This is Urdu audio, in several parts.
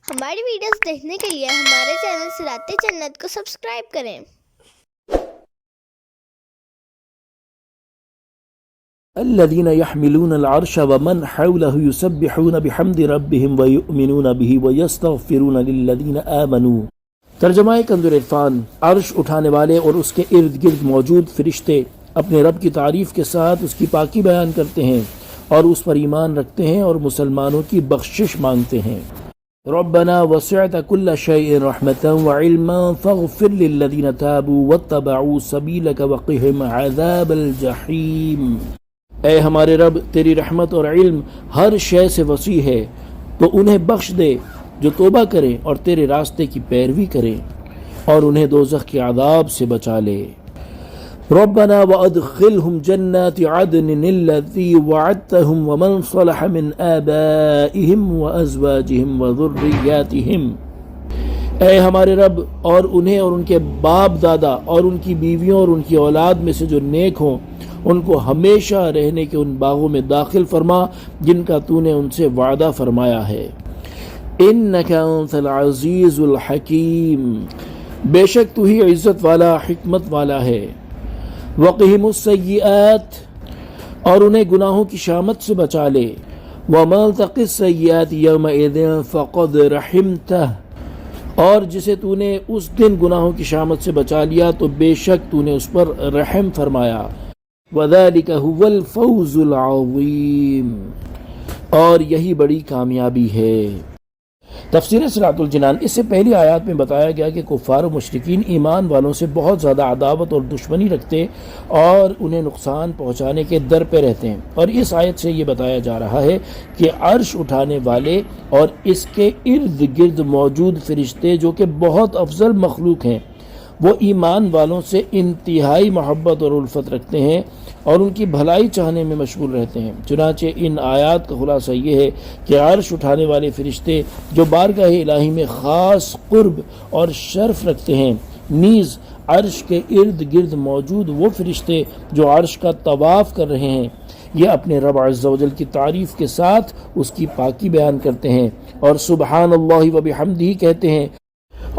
ہماری ویڈیوز دیکھنے کے لیے ہمارے چینل صراط جنت کو سبسکرائب کریں۔ الذين يحملون العرش ومن حوله يسبحون بحمد ربهم ويؤمنون به ويستغفرون للذين آمنوا۔ ترجمہ کنز العرفان۔ عرش اٹھانے والے اور اس کے ارد گرد موجود فرشتے اپنے رب کی تعریف کے ساتھ اس کی پاکی بیان کرتے ہیں اور اس پر ایمان رکھتے ہیں اور مسلمانوں کی بخشش مانگتے ہیں۔ ربنا وسعت كل شيء رحمة وعلما فاغفر للذين تابوا واتبعوا سبيلك وقهم عذاب الجحيم۔ اے ہمارے رب، تیری رحمت اور علم ہر شے سے وسیع ہے، تو انہیں بخش دے جو توبہ کریں اور تیرے راستے کی پیروی کریں، اور انہیں دوزخ کے عذاب سے بچا لے۔ ربنا وادخلهم جنات عدن التي وعدتهم ومن صلح من آبائهم وازواجهم وذرياتهم۔ اے ہمارے رب، اور انہیں اور ان کے باپ دادا اور ان کی بیویوں اور ان کی اولاد میں سے جو نیک ہوں، ان کو ہمیشہ رہنے کے ان باغوں میں داخل فرما جن کا تو نے ان سے وعدہ فرمایا ہے۔ انک انت العزیز الحکیم، بے شک تو ہی عزت والا حکمت والا ہے۔ وقہم السیئات، اور انہیں گناہوں کی شامت سے بچا لے۔ ومن تق السیئات یومئذ فقد رحمتہ، اور جسے تو نے اس دن گناہوں کی شامت سے بچا لیا تو بے شک تو نے اس پر رحم فرمایا۔ وذلک هو الفوز العظیم، اور یہی بڑی کامیابی ہے۔ تفسیر صراط الجنان۔ اس سے پہلی آیات میں بتایا گیا کہ کفار و مشرکین ایمان والوں سے بہت زیادہ عداوت اور دشمنی رکھتے اور انہیں نقصان پہنچانے کے در پہ رہتے ہیں، اور اس آیت سے یہ بتایا جا رہا ہے کہ عرش اٹھانے والے اور اس کے ارد گرد موجود فرشتے جو کہ بہت افضل مخلوق ہیں، وہ ایمان والوں سے انتہائی محبت اور الفت رکھتے ہیں اور ان کی بھلائی چاہنے میں مشغول رہتے ہیں۔ چنانچہ ان آیات کا خلاصہ یہ ہے کہ عرش اٹھانے والے فرشتے جو بارگاہ الہی میں خاص قرب اور شرف رکھتے ہیں، نیز عرش کے ارد گرد موجود وہ فرشتے جو عرش کا طواف کر رہے ہیں، یہ اپنے رب عز و جل کی تعریف کے ساتھ اس کی پاکی بیان کرتے ہیں اور سبحان اللہ و بحمدہ کہتے ہیں،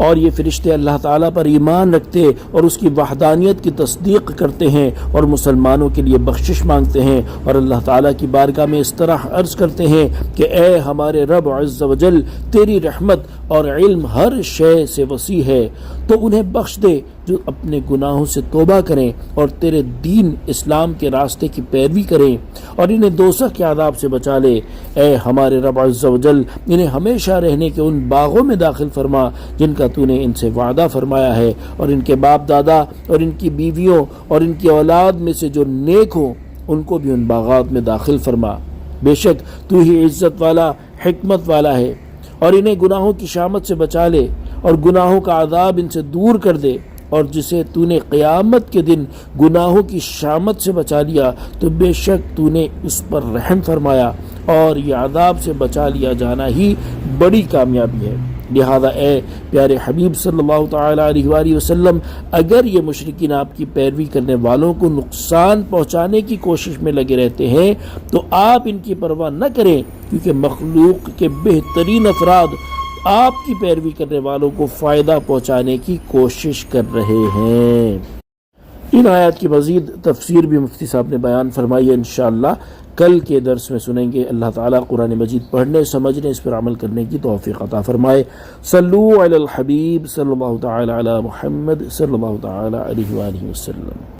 اور یہ فرشتے اللہ تعالیٰ پر ایمان رکھتے اور اس کی وحدانیت کی تصدیق کرتے ہیں اور مسلمانوں کے لیے بخشش مانگتے ہیں، اور اللہ تعالیٰ کی بارگاہ میں اس طرح عرض کرتے ہیں کہ اے ہمارے رب عز و جل، تیری رحمت اور علم ہر شے سے وسیع ہے، تو انہیں بخش دے جو اپنے گناہوں سے توبہ کریں اور تیرے دین اسلام کے راستے کی پیروی کریں، اور انہیں دوزخ کے عذاب سے بچا لے۔ اے ہمارے رب عز و جل، انہیں ہمیشہ رہنے کے ان باغوں میں داخل فرما جن کا تو نے ان سے وعدہ فرمایا ہے، اور ان کے باپ دادا اور ان کی بیویوں اور ان کی اولاد میں سے جو نیک ہوں ان کو بھی ان باغات میں داخل فرما۔ بے شک تو ہی عزت والا حکمت والا ہے، اور انہیں گناہوں کی شامت سے بچا لے اور گناہوں کا عذاب ان سے دور کر دے، اور جسے تو نے قیامت کے دن گناہوں کی شامت سے بچا لیا تو بے شک تو نے اس پر رحم فرمایا، اور یہ عذاب سے بچا لیا جانا ہی بڑی کامیابی ہے۔ لہذا اے پیارے حبیب صلی اللہ تعالی علیہ وآلہ وسلم، اگر یہ مشرکین آپ کی پیروی کرنے والوں کو نقصان پہنچانے کی کوشش میں لگے رہتے ہیں تو آپ ان کی پرواہ نہ کریں، کیونکہ مخلوق کے بہترین افراد آپ کی پیروی کرنے والوں کو فائدہ پہنچانے کی کوشش کر رہے ہیں۔ ان آیات کی مزید تفسیر بھی مفتی صاحب نے بیان فرمائی ہے، انشاءاللہ کل کے درس میں سنیں گے۔ اللہ تعالیٰ قرآن مجید پڑھنے، سمجھنے، اس پر عمل کرنے کی توفیق عطا فرمائے۔ صلو علی الحبیب صلی اللہ تعالی علی محمد صلی اللہ تعالی علیہ وآلہ وسلم۔